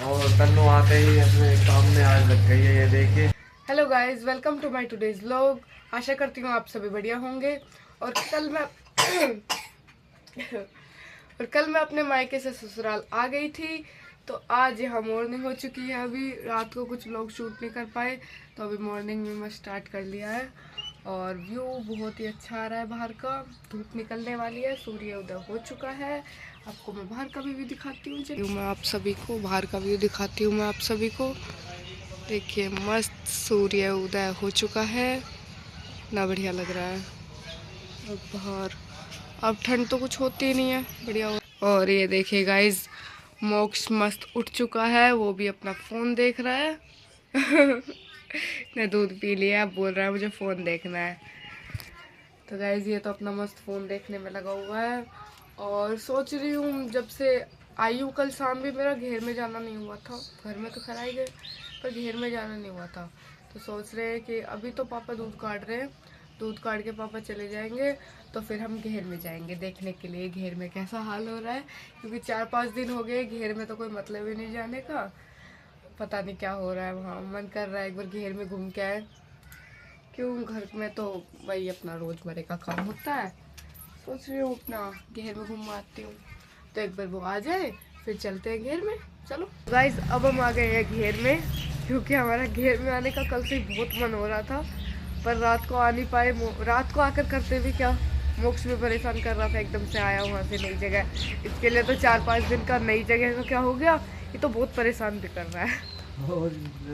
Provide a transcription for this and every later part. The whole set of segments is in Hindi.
और तन्नू आते ही अपने काम में आज लग गई है, ये देखिए। Hello guys, welcome to my today's vlog. आशा करती हूँ आप सभी बढ़िया होंगे। और कल मैं और कल मैं अपने मायके से ससुराल आ गई थी। तो आज यहाँ मॉर्निंग हो चुकी है। अभी रात को कुछ व्लॉग शूट नहीं कर पाए, तो अभी मॉर्निंग में मैं स्टार्ट कर लिया है। और व्यू बहुत ही अच्छा आ रहा है बाहर का। धूप निकलने वाली है, सूर्य उदय हो चुका है। आपको मैं बाहर का व्यू दिखाती हूँ। चलिए मैं आप सभी को बाहर का व्यू दिखाती हूँ। मैं आप सभी को देखिए, मस्त सूर्य उदय हो चुका है, ना बढ़िया लग रहा है। अब बाहर अब ठंड तो कुछ होती नहीं है, बढ़िया हो। और ये देखिए गाइस, मोक्ष मस्त उठ चुका है, वो भी अपना फोन देख रहा है। ने दूध पी लिया, बोल रहा है मुझे फोन देखना है। तो गाइस ये तो अपना मस्त फोन देखने में लगा हुआ है। और सोच रही हूँ, जब से आई हूँ, कल शाम भी मेरा घेर में जाना नहीं हुआ था। घर में तो खराई गए, पर घेर में जाना नहीं हुआ था। तो सोच रहे हैं कि अभी तो पापा दूध काट रहे हैं, दूध काट के पापा चले जाएंगे, तो फिर हम घेर में जाएंगे देखने के लिए घेर में कैसा हाल हो रहा है। क्योंकि 4-5 दिन हो गए घेर में, तो कोई मतलब ही नहीं जाने का। पता नहीं क्या हो रहा है वहाँ। मन कर रहा है एक बार घेर में घूम के आए। क्यों, घर में तो वही अपना रोजमर्रे का काम होता है। सोच रही हूँ अपना घेर में घूम आती हूँ। तो एक बार वो आ जाए, फिर चलते हैं घेर में। चलो गाइस, अब हम आ गए हैं घेर में। क्योंकि हमारा घेर में आने का कल से ही बहुत मन हो रहा था, पर रात को आ नहीं पाए। रात को आकर करते भी क्या, मोक्ष में परेशान कर रहा था। एकदम से आया वहाँ से नई जगह, इसके लिए तो 4-5 दिन का नई जगह का क्या हो गया। ये तो बहुत परेशान भी कर रहा है।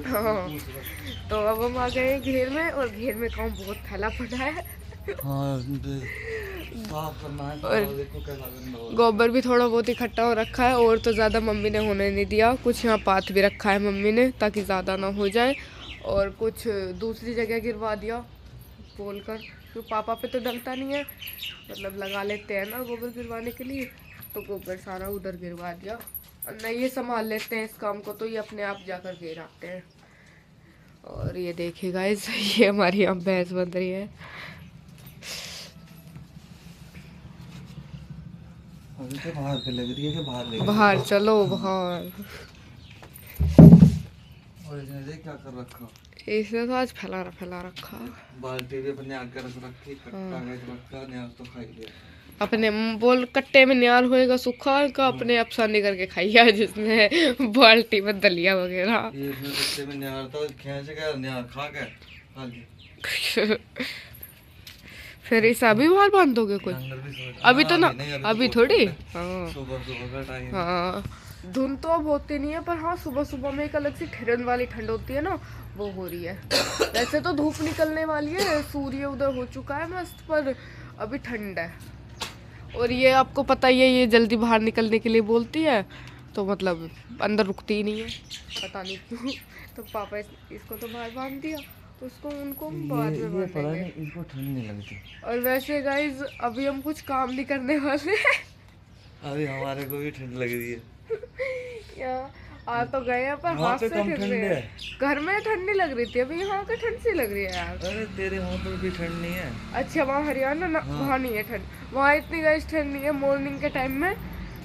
हाँ। तो अब हम आ गए हैं घेर में, और घेर में काम बहुत फैला पड़ा है। हाँ, साफ करना है। और देखो कैसा गंदा हो गोबर भी थोड़ा बहुत इकट्ठा हो रखा है, और तो ज़्यादा मम्मी ने होने नहीं दिया। कुछ यहाँ पाथ भी रखा है मम्मी ने, ताकि ज़्यादा ना हो जाए। और कुछ दूसरी जगह गिरवा दिया बोल कर, तो पापा पे तो डलता नहीं है, मतलब लगा लेते हैं ना गोबर गिरवाने के लिए। तो गोबर सारा उधर गिरवा दिया। और नहीं, ये संभाल लेते हैं इस काम को, तो ये अपने आप जाकर गिर आते हैं। और ये देखिए गाइस, ये हमारी यहाँ भैंस बन रही है। अभी तो बाहर पे लग रही है कि बाहर ले बाहर चलो, बाहर। और इसने देख क्या कर रखा। इसने तो आज फैला रखा। बाल्टी भी अपने आगे रख रखी, कट्टा में रखा, न्याज तो खाई लिया। अपने बोल कट्टे में न्यार होएगा सूखा का, अपने अफसाने करके खाइया जिसने बाल्टी में दलिया वगैरह। ये इसमें कट्टे में न्यार था, खींच गया, न्यार खा गया, खा लिया। फिर इस अभी बाहर बांध दोगे कुछ? अभी तो ना, अभी थोड़ी। हाँ सुबह सुबह का टाइम। हाँ, धुंध तो अब होती नहीं है, पर हाँ सुबह सुबह में एक अलग सी ठिरन वाली ठंड होती है ना, वो हो रही है। वैसे तो धूप निकलने वाली है, सूर्य उदय हो चुका है मस्त, पर अभी ठंड है। और ये आपको पता ही है, ये जल्दी बाहर निकलने के लिए बोलती है, तो मतलब अंदर रुकती ही नहीं है, पता नहीं क्यों। तो पापा इसको तो बाहर बांध दिया, उसको उनको बाद में बांधेंगे। इसको ठंड नहीं लगती। और वैसे गाइज, अभी हम कुछ काम नहीं करने वाले हैं। अभी हमारे को भी ठंड लग रही है। यहाँ आ तो गए हैं, पर वहाँ हाथ पे से कम ठंड ठंड रहे है। हैं। घर में ठंड नहीं लग रही थी, अभी यहाँ पे ठंड सी लग रही है यार। अरे तेरे वहाँ पर भी ठंड नहीं है। अच्छा, वहाँ हरियाणा ना, हाँ। वहाँ नहीं है ठंड। वहाँ इतनी गाइस ठंड नहीं है, मॉर्निंग के टाइम में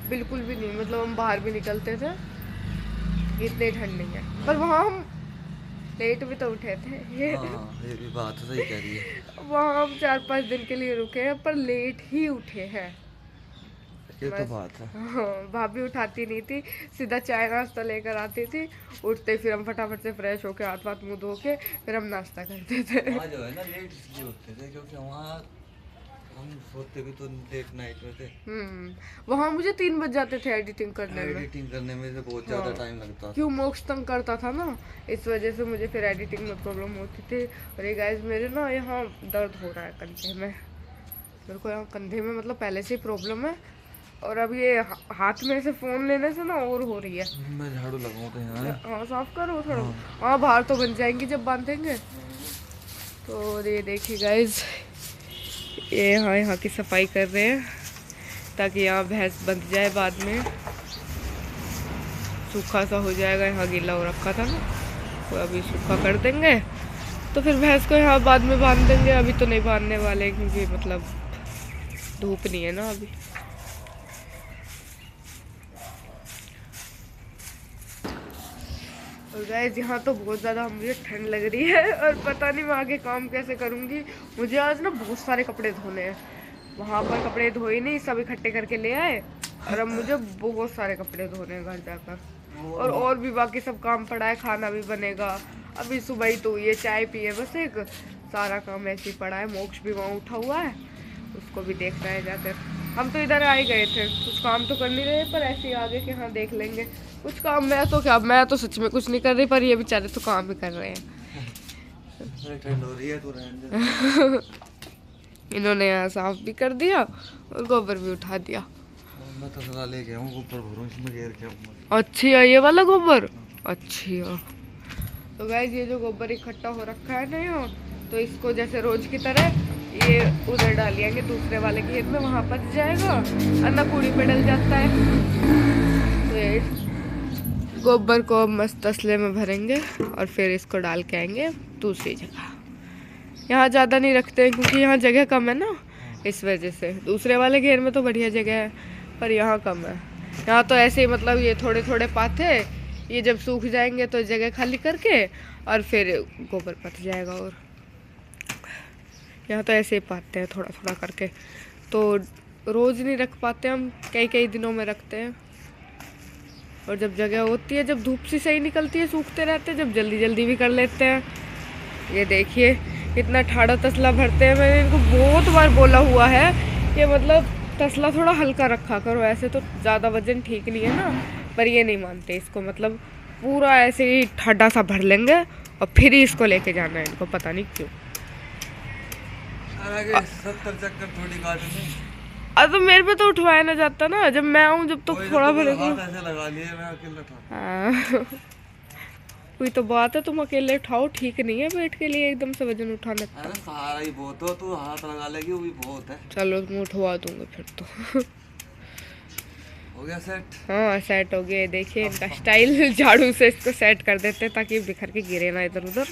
बिल्कुल भी नहीं। मतलब हम बाहर भी निकलते थे, इतनी ठंड नहीं है। पर वहाँ हम लेट भी तो उठे थे। हाँ, ये भी बात सही कह रही है। वहाँ हम 4-5 दिन के लिए रुके हैं, पर लेट ही उठे हैं। ये तो बात है। हाँ, भाभी उठाती नहीं थी, सीधा चाय नाश्ता लेकर आती थी। उठते फिर हम फटाफट से फ्रेश होके हाथ वाथ मुँह धो के फिर हम नाश्ता करते थे। वहाँ जो है ना लेट इसलिए उठते थे क्योंकि वहाँ हम सोते भी तो लेट नाइट में थे। वहाँ मुझे 3 बज जाते थे एडिटिंग करने में। एडिटिंग करने में से बहुत ज़्यादा हाँ। टाइम लगता था। क्यों, मोक्ष तंग करता था ना, इस वजह से मुझे फिर एडिटिंग में प्रॉब्लम होती थी। और ये गाइस, मेरे ना यहाँ दर्द हो रहा है कंधे में। मेरे को यहाँ कंधे में मतलब पहले से ही प्रॉब्लम है, और अब ये हाथ में से फ़ोन लेने से ना और हो रही है। मैं झाड़ू लगाऊं तो यहाँ। हाँ, साफ करो थोड़ा। हाँ, बाहर तो बन जाएंगी जब बांधेंगे। तो ये देखिए गाइस, ये यहाँ की सफाई कर रहे हैं, ताकि यहाँ भैंस बंध जाए बाद में। सूखा सा हो जाएगा, यहाँ गीला हो रखा था ना, तो अभी सूखा कर देंगे, तो फिर भैंस को यहाँ बाद में बांध देंगे। अभी तो नहीं बांधने वाले, क्योंकि मतलब धूप नहीं है ना अभी। और गाइस यहाँ तो बहुत ज़्यादा मुझे ठंड लग रही है और पता नहीं मैं आगे काम कैसे करूँगी। मुझे आज ना बहुत सारे कपड़े धोने हैं। वहाँ पर कपड़े धोए नहीं, सब इकट्ठे करके ले आए और अब मुझे बहुत सारे कपड़े धोने हैं घर जाकर। और भी बाकी सब काम पड़ा है, खाना भी बनेगा। अभी सुबह ही तो ये चाय पिए बस, एक सारा काम ऐसे ही पड़ा है। मोक्ष भी वहाँ उठा हुआ है, उसको भी देखना है जाकर। हम तो इधर आ ही गए थे, कुछ काम तो कर नहीं रहे पर ऐसे ही आगे के हाँ देख लेंगे कुछ काम। मैं तो सच में कुछ नहीं कर रही, पर ये बेचारे तो काम ही कर रहे हैं। ठंड हो रही है तो रहने दे। इन्होंने यहाँ साफ भी कर दिया और गोबर भी उठा दिया। मैं तो सलाह लेके आऊँ, ऊपर भरूँ इसमें घेर के आऊँ। अच्छी है ये वाला गोबर, अच्छी है। तो गाइस ये जो गोबर इकट्ठा हो रखा है ना यहाँ, तो इसको जैसे रोज की तरह ये उधर डालिएंगे दूसरे वाले खेत में, वहाँ पच जाएगा। अन्ना कूड़ी पे डल जाता है। तो ये गोबर को मस्त तसले में भरेंगे और फिर इसको डाल के आएंगे दूसरी जगह। यहाँ ज़्यादा नहीं रखते हैं क्योंकि यहाँ जगह कम है ना, इस वजह से। दूसरे वाले घेर में तो बढ़िया जगह है पर यहाँ कम है। यहाँ तो ऐसे ही मतलब ये थोड़े थोड़े पाथे, ये जब सूख जाएंगे तो जगह खाली करके और फिर गोबर पच जाएगा। और यहाँ तो ऐसे ही पाते हैं थोड़ा थोड़ा करके, तो रोज़ नहीं रख पाते हम, कई कई दिनों में रखते हैं। और जब जगह होती है, जब धूप सी सही निकलती है, सूखते रहते हैं, जब जल्दी जल्दी भी कर लेते हैं। ये देखिए कितना ठाड़ा तसला भरते हैं। मैंने इनको बहुत बार बोला हुआ है कि मतलब तसला थोड़ा हल्का रखा करो, ऐसे तो ज़्यादा वजन ठीक नहीं है ना, पर ये नहीं मानते इसको। मतलब पूरा ऐसे ही ठाडा सा भर लेंगे और फिर ही इसको लेके जाना है इनको, पता नहीं क्यों। 70 चक्कर थोड़ी गाड़ी में। तो मेरे पे तो उठवाया ना जाता ना, जब मैं आऊँ जब तो थोड़ा भरेगा। ऐसे लगा लिए, मैं अकेले उठा। हाँ कोई तो बात है, तुम अकेले उठाओ, ठीक नहीं है पेट के लिए एकदम से वजन उठाने। अरे सहारा ही बहुत हो, तू हाथ लगा लेगी वो भी बहुत है। चलो तुम उठवा दूंगा फिर तो। हो गया सेट? हाँ सेट हो गया। देखिए इनका स्टाइल, झाड़ू से इसको सेट कर देते हैं ताकि बिखर के गिरे ना इधर उधर।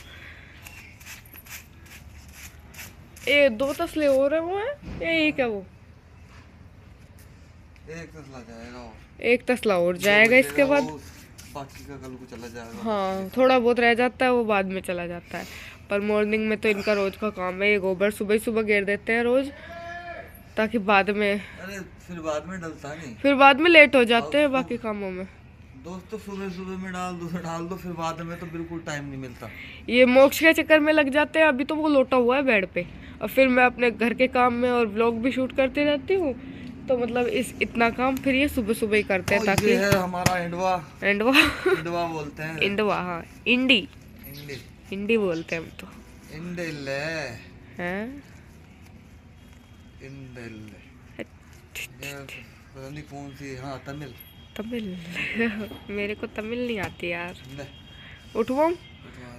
ये 2 तसले और है वो है, ये एक है वो। एक तसला जाएगा और एक तसला और जाएगा इसके बाद, बाकी का कल को चला जाएगा। हाँ थोड़ा बहुत रह जाता है वो बाद में चला जाता है। पर मॉर्निंग में तो इनका रोज का काम है, ये गोबर सुबह सुबह घेर देते हैं रोज, ताकि बाद में, अरे फिर बाद में डलता नहीं, फिर बाद में लेट हो जाते हैं बाकी कामों में। दोस्तों सुबह सुबह में डाल दो, फिर बाद में तो बिल्कुल टाइम नहीं मिलता। ये मोक्ष के चक्कर में लग जाते हैं। अभी तो वो लोटा हुआ है बेड पे और फिर मैं अपने घर के काम में और व्लॉग भी शूट करती रहती हूँ, तो मतलब इतना काम फिर ये सुबह सुबह ही करते हैं। ताकि ये है हमारा इंडवा इंडवा बोलते हैं। इंडवा, हाँ इंडी इंडी इंडी बोलते हैं हम तो। इंडिल हैं इंडिल, पता नहीं कौन सी, हाँ तमिल। मेरे को तमिल नहीं आती यार। उठवाऊं?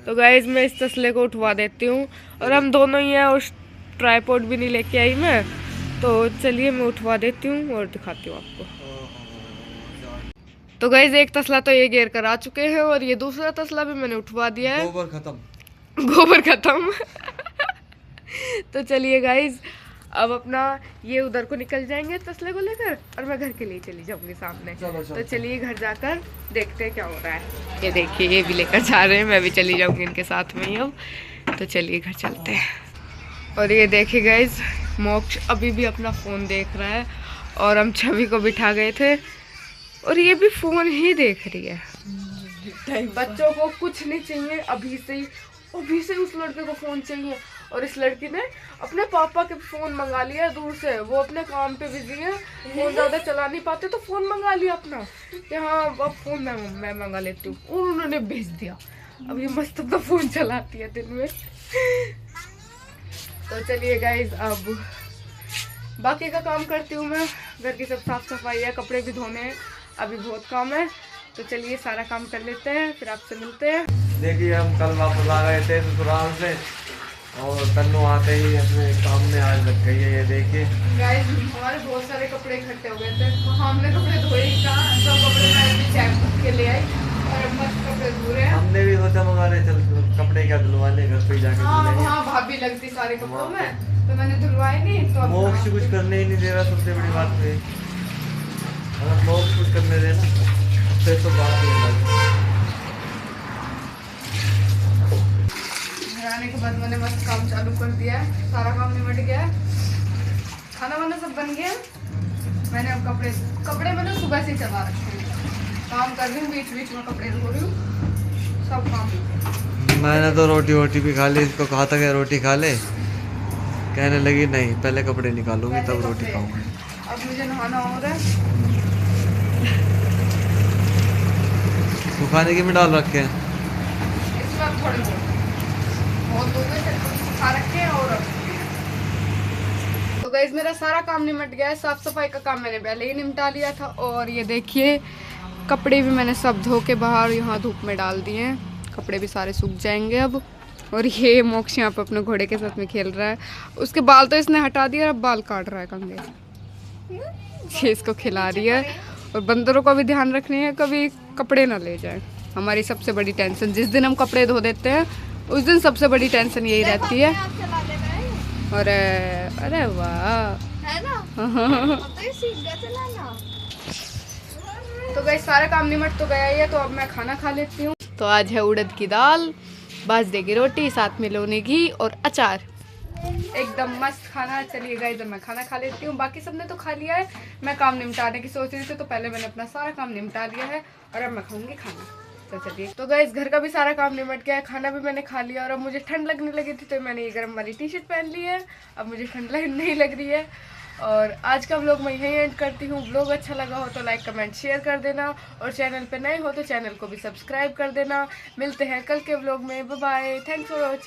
तो गाइज मैं इस तसले को उठवा देती हूँ और हम दोनों ही हैं, और ट्राइपॉड भी नहीं लेके आई मैं, तो चलिए मैं उठवा देती हूँ और दिखाती हूँ आपको। तो गाइज एक तसला तो ये घेर कर आ चुके हैं और ये दूसरा तसला भी मैंने उठवा दिया है। गोबर खत्म। तो चलिए गाइज अब अपना ये उधर को निकल जाएंगे तसले को लेकर और मैं घर के लिए चली जाऊंगी सामने। तो चलिए घर जाकर देखते हैं क्या हो रहा है। ये देखिए ये भी लेकर जा रहे हैं, मैं भी चली जाऊंगी इनके साथ में ही अब। तो चलिए घर चलते हैं। और ये देखिए गाइज मोक्ष अभी भी अपना फ़ोन देख रहा है और हम छवि को बिठा गए थे और ये भी फ़ोन ही देख रही है। बच्चों को कुछ नहीं चाहिए, अभी से उस लड़के को फ़ोन चाहिए। और इस लड़की ने अपने पापा के फ़ोन मंगा लिया दूर से, वो अपने काम पे बिजी है, फ़ोन ज़्यादा चला नहीं पाते तो फ़ोन मंगा लिया अपना कि हाँ अब फ़ोन मैं मंगा लेती हूँ, और उन्होंने भेज दिया। अब ये मस्त अपना फ़ोन चलाती है दिन में। तो चलिए गाइज अब बाकी का काम करती हूँ मैं। घर की सब साफ सफाई है, कपड़े भी धोने हैं, अभी बहुत काम है। तो चलिए सारा काम कर लेते हैं, फिर आपसे मिलते हैं। देखिए हम कल वापस आ गए थे ससुराल से और तन्नू आते ही अपने काम में आज लग गई है। ये देखिए गाइस हमारे बहुत सारे कपड़े इकट्ठे हो गए थे, हमने कपड़े धोए ही कहा, सब कपड़े मैं चेक के ले आई और अब मस्त कपड़े धो रहे हैं। हमने भी सोचा मंगा रहे, चल कपड़े क्या धुलवाने, घर पे जाके धुलेंगे। हाँ भाभी लगती सारे कपड़ों में, तो मैंने धुलवाए नहीं। तो मोक्ष कुछ करने ही नहीं दे रहा, सबसे बड़ी बात है। अगर मोक्ष कुछ करने देना फिर तो बात नहीं। कर दिया है, सारा काम निपट गया है, खाना वाना सब बन गया। मैंने अब कपड़े मैंने सुबह से ही चला रखे हैं, काम कर रही हूँ, बीच बीच में कपड़े धो रही हूँ, सब काम। मैंने तो रोटी भी खा ली, इसको कहा था कि रोटी खा ले, कहने लगी नहीं पहले कपड़े निकालूंगी तब रोटी खाऊंगी। अब मुझे नहाना हो रहा है। सुखाने की में डाल रखे हैं, इसमें अब थोड़े बहुत दो सुखा रखे हैं। और तो गाइस मेरा सारा काम निपट गया है, साफ सफाई का काम मैंने पहले ही निपटा लिया था। और ये देखिए कपड़े भी मैंने सब धो के बाहर यहाँ धूप में डाल दिए हैं, कपड़े भी सारे सूख जाएंगे अब। और ये मोक्ष यहाँ पे अपने घोड़े के साथ में खेल रहा है, उसके बाल तो इसने हटा दिया, अब बाल काट रहा है कंघे से। ये इसको खिला रही है। और बंदरों का भी ध्यान रखनी है, कभी कपड़े ना ले जाए, हमारी सबसे बड़ी टेंशन। जिस दिन हम कपड़े धो देते हैं उस दिन सबसे बड़ी टेंशन यही रहती है। और अरे वाह है ना? तो गाइस सारा काम निमट तो गया ही है, तो अब मैं खाना खा लेती हूँ। तो आज है उड़द की दाल, बाजरे की रोटी, साथ में लोनी घी और अचार, एकदम मस्त खाना। चलिए गाइस इधर मैं खाना खा लेती हूँ, बाकी सबने तो खा लिया है, मैं काम निपटाने की सोच रही थी, तो पहले मैंने अपना सारा काम निपटा लिया है और अब मैं खाऊंगी खाना। तो चलिए, तो गाइस घर का भी सारा काम निपट गया है, खाना भी मैंने खा लिया। और अब मुझे ठंड लगने लगी थी, तो मैंने ये गर्म वाली टी शर्ट पहन ली है, अब मुझे ठंड नहीं लग रही है। और आज का व्लॉग मैं यहीं एंड करती हूँ। व्लॉग अच्छा लगा हो तो लाइक कमेंट शेयर कर देना, और चैनल पे नए हो तो चैनल को भी सब्सक्राइब कर देना। मिलते हैं कल के व्लॉग में, bye bye, thanks for watching.